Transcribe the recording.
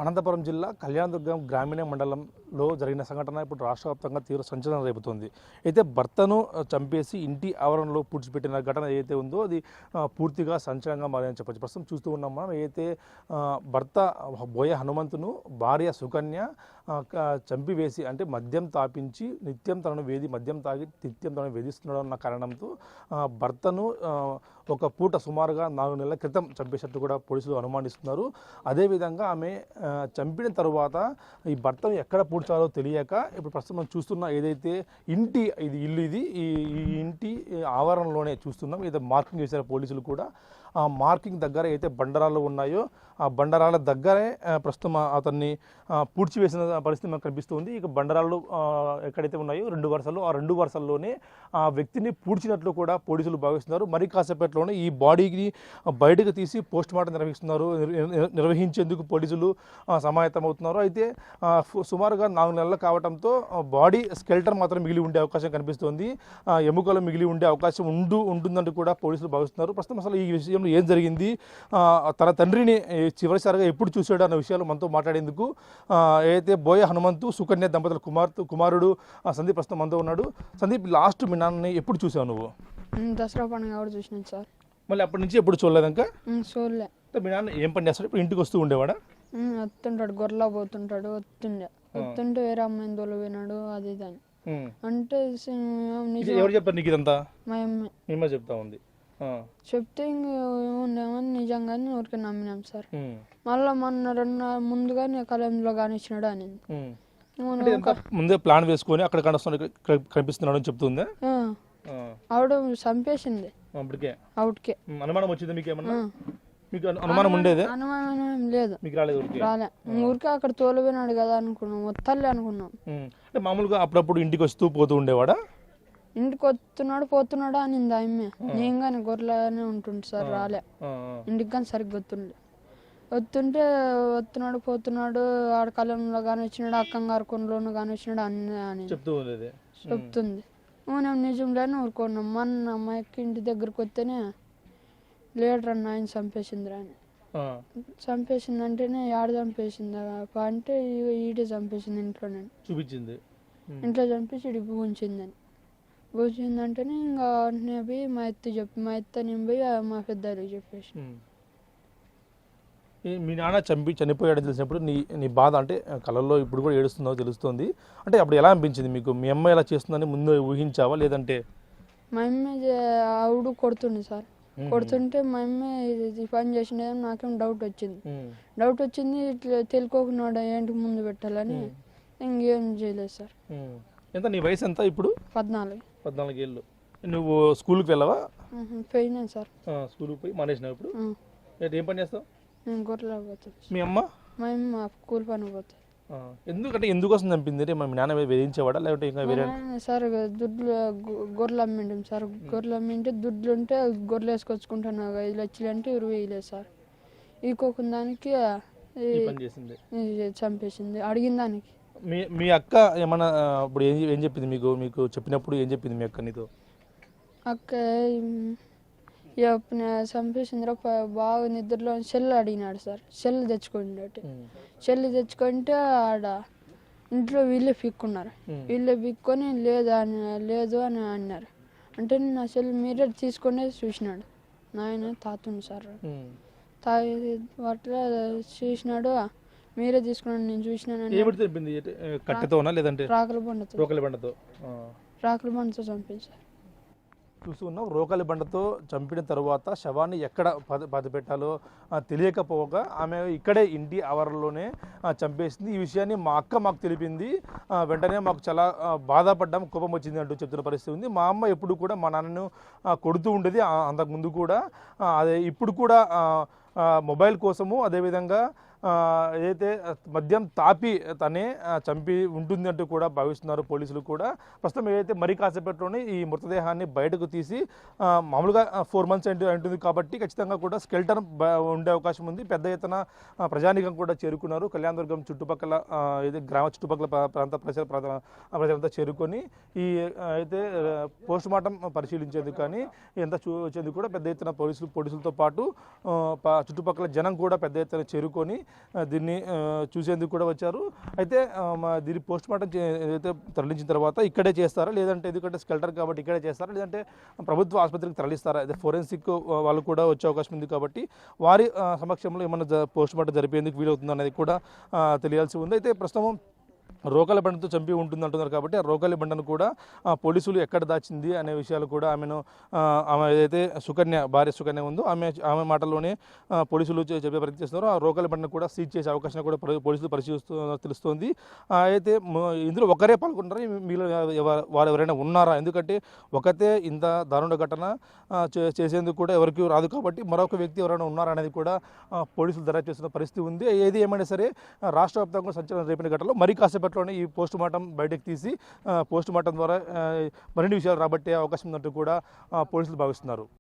అనంతపురం జిల్లా కళ్యాణదుర్గం గ్రామీణ మండలంలో జరిగిన సంఘటన ఇప్పుడు రాష్ట్ర వ్యాప్తంగా తీవ్ర సంచలనం రేపుతోంది. అయితే భర్తను చంపేసి ఇంటి ఆవరణలో పూడ్చిపెట్టిన ఘటన ఏదైతే ఉందో అది పూర్తిగా సంచలనంగా మారని చెప్పొచ్చు. ప్రస్తుతం చూస్తూ ఉన్నాం మనం. ఏదైతే భర్త బోయ హనుమంతును భార్య సుకన్య చంపివేసి అంటే మద్యం తాపించి నిత్యం తనను మద్యం తాగి నిత్యం తనను వేధిస్తున్నాడు అన్న కారణంతో భర్తను ఒక పూట సుమారుగా 4 నెలల క్రితం చంపేసినట్టు కూడా పోలీసులు అనుమానిస్తున్నారు. అదేవిధంగా ఆమె చంపిన తరువాత ఈ భర్తను ఎక్కడ పూడ్చాలో తెలియక ఇప్పుడు ప్రస్తుతం మనం చూస్తున్న ఏదైతే ఇల్లు ఈ ఇంటి ఆవరణలోనే చూస్తున్నాం. ఏదో మార్కింగ్ చేశారు పోలీసులు కూడా. ఆ మార్కింగ్ దగ్గర అయితే బండరాళ్ళు ఉన్నాయో ఆ బండరాళ్ళ దగ్గరే ప్రస్తుతం అతన్ని పూడ్చివేసిన పరిస్థితి మనకు కనిపిస్తుంది. ఇక బండరాళ్ళు ఎక్కడైతే ఉన్నాయో 2 వరుసలు, ఆ 2 వరుసల్లోనే ఆ వ్యక్తిని పూడ్చినట్లు కూడా పోలీసులు భావిస్తున్నారు. మరి కాసేపట్లోనే ఈ బాడీని బయటకు తీసి పోస్ట్ మార్టం నిర్వహించేందుకు పోలీసులు సమాయత్తమవుతున్నారు. అయితే సుమారుగా 4 నెలలు కావడంతో బాడీ స్కెల్టర్ మాత్రం మిగిలి ఉండే అవకాశం కనిపిస్తోంది. ఎముకలు మిగిలి ఉండే అవకాశం ఉంటుందంటూ కూడా పోలీసులు భావిస్తున్నారు. ప్రస్తుతం అసలు ఈ విషయంలో ఏం జరిగింది, తన తండ్రిని చివరిసారిగా ఎప్పుడు చూశాడు అన్న విషయాలు మనతో మాట్లాడేందుకు ఏదైతే బోయ హనుమంతు సుకన్య దంపతుల కుమారుడు సందీప్ ప్రస్తుతం మనతో ఉన్నాడు. సందీప్, లాస్ట్ మీ నాన్నని ఎప్పుడు చూసావు నువ్వు? దసరా పండుగ కూడా చూసినాను సార్. మళ్ళీ అప్పటి నుంచి ఎప్పుడు చూడలేదు ఇంకా? చూడలే. మీ నాన్న ఏం పని చేస్తాడు? ఇప్పుడు ఇంటికి వస్తూ ఉండేవాడా? వస్తుంటాడు, గొర్రెలా పోతుంటాడు. వస్తుంటే వేరే అమ్మాయిని తోలిపోయినాడు అది ఇది అని అంటే ఎవరు చెప్పారు నీకు ఇదంతా? మా అమ్మ చెప్తా ఉంది. చెప్తే ఇంకేమని నిజంగానే ఊరికే నమ్మినాం సార్. మళ్ళీ మొన్న 2 ముందుగానే కళ్యాణంలో కానిచ్చినాడు అని ముందే ప్లాన్ వేసుకొని అక్కడ కనిపిస్తున్నాడు అని చెప్తుందా? ఆవిడ చంపేసింది అవుట్కే. అనుమానం వచ్చింది మీకు? ఏమన్నా మీకు అనుమానం ఉండేది? అనుమానం లేదు, మీకు రాలేదు? రాలే. ఊరికే అక్కడ తోలిపోయినాడు కదా అనుకున్నాం, వత్తలే అనుకున్నాం. అంటే మామూలుగా అప్పుడప్పుడు ఇంటికి వస్తూ పోతూ ఉండేవాడా? ఇంటికి వస్తున్నాడు పోతున్నాడు అనింది ఆమె. నేను కానీ గొర్రెలానే ఉంటుండే సార్, రాలే. ఇంటికి కానీ సరిగ్గా వస్తుంటే వస్తున్నాడు పోతున్నాడు, ఆడ కళ్యాణంలో కానీ వచ్చినాడు, అక్కంగారు కొండలోను కానీ వచ్చినాడు అని చెప్తుంది. నేను నిజంలోనే ఊరుకున్నాం. మొన్న అమ్మాయికి ఇంటి దగ్గరకు వస్తేనే లేడర్ అన్న ఆయన చంపేసిందిరా అని. చంపేసిందంటేనే ఆడ చంపేసింది అంటే ఈడే చంపేసింది ఇంట్లోనే చూపించింది. ఇంట్లో చంపేసి ఇడికి ఉంచిందని కూర్చుందంటేనే ఇంకా వెంటనే పోయి మా అత్త నేను పోయి మా పెద్దకి చెప్పేసి. మీ నాన్న చనిపోయాడని తెలిసినప్పుడు నీ బాధ అంటే కళ్ళల్లో ఇప్పుడు కూడా ఏడుస్తుందో తెలుస్తుంది. అంటే అప్పుడు ఎలా అనిపించింది మీకు? మీ అమ్మ ఎలా చేస్తుందని ముందు ఊహించావా లేదంటే? మా అమ్మ ఆవిడ కొడుతుండే సార్. కొడుతుంటే మా అమ్మ ఈ పని చేసినదని నాకేం డౌట్ వచ్చింది. ఇట్లా తెలుకోకున్నాడు ఏంటి ముందు పెట్టాలని ఇంకేం చేయలేదు సార్. ఎంత నీ వయసు ఎంత ఇప్పుడు? 14 ఏళ్ళు. నువ్వు స్కూల్కి వెళ్ళవా? పోయినాను సార్. స్కూల్కి పోయి మానేసినావు ఇప్పుడు? ఏం పని చేస్తావు? నేను గొర్రెలు పోతాను. మీ అమ్మ? మా అమ్మ కూలి పని పోతుంది. ఎందుకోసం చంపింది? మీ నాన్న వేధించేవాడా లేకపోతే ఇంకా వేరే? సార్ దుడ్లు గొర్రెలు అమ్మింటాం సార్. గొర్రెలు అమ్మింటే దుడ్లు ఉంటే గొర్రెలు వేసుకొచ్చుకుంటాను 5 లక్షలు అంటే 20,000 సార్. ఇంకొకదానికి చంపేసింది అడిగిన దానికి. మీ అక్క ఏమన్నా ఇప్పుడు ఏం చెప్పింది మీకు చెప్పినప్పుడు ఏం చెప్పింది మీ అక్క నీతో? అక్క చంపేసిందిరా బాగా నిద్రలో సెల్ అడిగినాడు సార్. సెల్ తెచ్చుకుంటే ఆడ ఇంట్లో వీళ్ళే పీక్కొని లేదు అని అన్నారు. అంటే నా సెల్ మీరే తీసుకునే చూసినాడు నాయన తాతుంది సార్. అట్లా చూసినాడు, మీరే తీసుకున్నాను నేను చూసినాను. రాకల బండతో చంపేశారు. చూస్తున్నాం. రోకలి బండతో చంపిన తర్వాత శవాన్ని ఎక్కడ పాతిపెట్టాలో తెలియకపోగా ఆమె ఇక్కడే ఇంటి ఆవరణలోనే చంపేసింది. ఈ విషయాన్ని మా అక్క మాకు తెలిపింది. వెంటనే మాకు చాలా బాధపడ్డాం, కోపం వచ్చింది అంటూ చెప్తున్న పరిస్థితి ఉంది. మా అమ్మ ఎప్పుడు కూడా మా నాన్నను కొడుతూ ఉండేది. అంతకుముందు కూడా అదే ఇప్పుడు కూడా మొబైల్ కోసము అదేవిధంగా ఏదైతే మద్యం తాపి తనే చంపి ఉంటుంది అంటూ కూడా భావిస్తున్నారు పోలీసులు కూడా. ప్రస్తుతం ఏదైతే మరి కాసేపట్లోనే ఈ మృతదేహాన్ని బయటకు తీసి మామూలుగా 4 months అంటుంది కాబట్టి ఖచ్చితంగా కూడా స్కెల్టర్ ఉండే అవకాశం ఉంది. పెద్ద ఎత్తున ప్రజానికం కూడా చేరుకున్నారు. కళ్యాణదుర్గం చుట్టుపక్కల గ్రామ చుట్టుపక్కల ప్రజలంతా చేరుకొని ఈ అయితే పోస్ట్ మార్టం పరిశీలించేందుకు కానీ ఎంత చూసేందుకు కూడా పెద్ద ఎత్తున పోలీసులతో పాటు చుట్టుపక్కల జనం కూడా పెద్ద ఎత్తున చేరుకొని దీన్ని చూసేందుకు కూడా వచ్చారు. అయితే దీన్ని పోస్ట్ మార్టం ఏదైతే తరలించిన తర్వాత ఇక్కడే చేస్తారా, లేదంటే ఎందుకంటే స్కెల్టర్ కాబట్టి ఇక్కడే చేస్తారా, లేదంటే ప్రభుత్వ ఆసుపత్రికి తరలిస్తారా? అయితే ఫోరెన్సిక్ వాళ్ళు కూడా వచ్చే అవకాశం ఉంది కాబట్టి వారి సమక్షంలో ఏమన్నా పోస్ట్ మార్టం జరిపేందుకు వీలవుతుంది అనేది కూడా తెలియాల్సి ఉంది. అయితే ప్రస్తుతం రోకలి బండతో చంపి ఉంటుంది అంటున్నారు కాబట్టి ఆ రోకలి బండను కూడా పోలీసులు ఎక్కడ దాచింది అనే విషయాలు కూడా ఆమె ఏదైతే భార్య సుకన్య ఉందో ఆమె మాటల్లోనే పోలీసులు చెప్పే ప్రయత్నం చేస్తున్నారు. ఆ రోకలి బండను కూడా సీజ్ చేసే అవకాశం కూడా పోలీసులు తెలుస్తోంది. అయితే ఇందులో ఒకరే పాల్గొంటారు, మీలో వారు ఎవరైనా ఉన్నారా? ఎందుకంటే ఒకతే ఇంత దారుణ ఘటన చేసేందుకు కూడా ఎవరికి రాదు కాబట్టి మరొక వ్యక్తి ఎవరైనా ఉన్నారా అనేది కూడా పోలీసులు దర్యాప్తు చేస్తున్న పరిస్థితి ఉంది. ఏది ఏమైనా సరే రాష్ట్ర వ్యాప్తంగా సంచలనం రేపిన ఘటనలో మరి కాసేపట్లోనే ఈ పోస్ట్ మార్టం బయటకు తీసి పోస్ట్ మార్టం ద్వారా మరిన్ని విషయాలు రాబట్టే అవకాశం ఉందంటూ కూడా పోలీసులు భావిస్తున్నారు.